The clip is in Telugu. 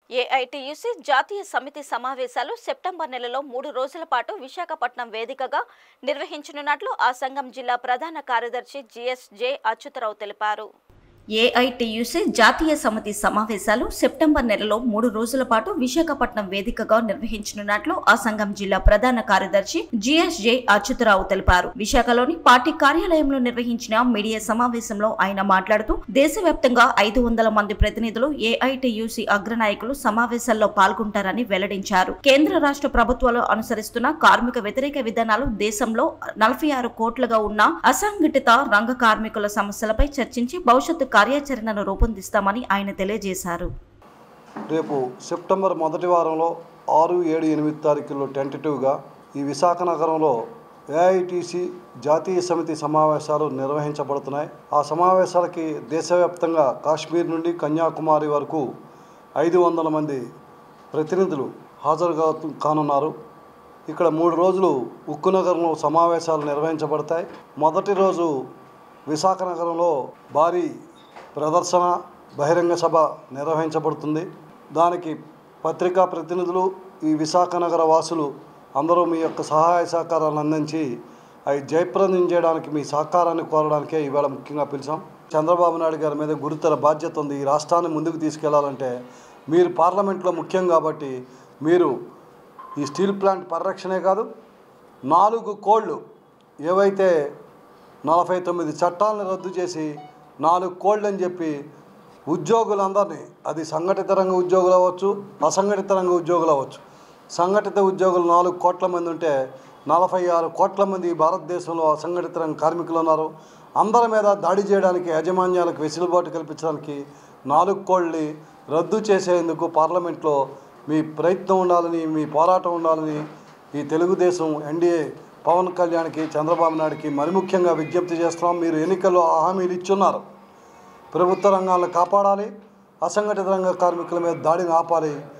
ఏఐటియుసి జాతీయ సమితి సమావేశాలు సెప్టెంబర్ నెలలో 3 రోజుల పాటు విశాఖపట్నం వేదికగా నిర్వహించనున్నట్లు ఆ సంఘం జిల్లా ప్రధాన కార్యదర్శి జిఎస్.జె. అచ్యుతరావు తెలిపారు. ఏఐటియుసి జాతీయ సమితి సమావేశాలు సెప్టెంబర్ నెలలో 3 రోజుల పాటు విశాఖపట్నం వేదికగా నిర్వహించనున్నట్లు ఆ సంఘం జిల్లా ప్రధాన కార్యదర్శి జిఎస్.జె. అచ్యుతరావు తెలిపారు. విశాఖలోని పార్టీ కార్యాలయంలో నిర్వహించిన మీడియా సమావేశంలో ఆయన మాట్లాడుతూ దేశవ్యాప్తంగా 500 మంది ప్రతినిధులు ఏఐటియుసి అగ్రనాయకులు సమావేశాల్లో పాల్గొంటారని వెల్లడించారు. కేంద్ర రాష్ట్ర ప్రభుత్వాలు అనుసరిస్తున్న కార్మిక వ్యతిరేక విధానాలు, దేశంలో 46 కోట్లుగా ఉన్న అసంఘటిత రంగ కార్మికుల సమస్యలపై చర్చించి భవిష్యత్తు కార్యాచరణను రూపొందిస్తామని ఆయన తెలియజేశారు. రేపు సెప్టెంబర్ మొదటి వారంలో 6, 7, 8 తారీఖుల్లో టెంటేటివ్గా ఈ విశాఖ నగరంలో ఏఐటిసి జాతీయ సమితి సమావేశాలు నిర్వహించబడుతున్నాయి. ఆ సమావేశాలకి దేశవ్యాప్తంగా కాశ్మీర్ నుండి కన్యాకుమారి వరకు 500 మంది ప్రతినిధులు హాజరుగా కానున్నారు. ఇక్కడ 3 రోజులు ఉక్కు నగరంలో సమావేశాలు నిర్వహించబడతాయి. మొదటి రోజు విశాఖ నగరంలో భారీ ప్రదర్శన, బహిరంగ సభ నిర్వహించబడుతుంది. దానికి పత్రికా ప్రతినిధులు, ఈ విశాఖ నగర వాసులు అందరూ మీ యొక్క సహాయ సహకారాలను అందించి అవి జయప్రదం చేయడానికి మీ సహకారాన్ని కోరడానికే ఈవేళ ముఖ్యంగా పిలిచాం. చంద్రబాబు నాయుడు గారి మీద గురుతర బాధ్యత ఉంది. ఈ రాష్ట్రాన్ని ముందుకు తీసుకెళ్లాలంటే మీరు పార్లమెంట్లో ముఖ్యం కాబట్టి మీరు ఈ స్టీల్ ప్లాంట్ పరిరక్షణే కాదు, 4 కోళ్లు ఏవైతే 49 చట్టాలను రద్దు చేసి 4 కోళ్ళు అని చెప్పి ఉద్యోగులందరినీ, అది సంఘటిత రంగ ఉద్యోగులు అవ్వచ్చు, అసంఘటిత రంగ ఉద్యోగులు అవ్వచ్చు, సంఘటిత ఉద్యోగులు 4 కోట్ల మంది ఉంటే 46 కోట్ల మంది భారతదేశంలో అసంఘటిత రంగ కార్మికులు ఉన్నారు. అందరి మీద దాడి చేయడానికి, యాజమాన్యాలకు వెసులుబాటు కల్పించడానికి 4 కోళ్ళని రద్దు చేసేందుకు పార్లమెంట్లో మీ ప్రయత్నం ఉండాలని, మీ పోరాటం ఉండాలని ఈ తెలుగుదేశం ఎన్డీఏ పవన్ కళ్యాణ్కి, చంద్రబాబు నాయుడుకి మరి ముఖ్యంగా విజ్ఞప్తి చేస్తున్నాం. మీరు ఎన్నికల్లో హామీలు ఇచ్చున్నారు. ప్రభుత్వ రంగాలను కాపాడాలి, అసంఘటిత రంగ కార్మికుల మీద దాడిని ఆపాలి.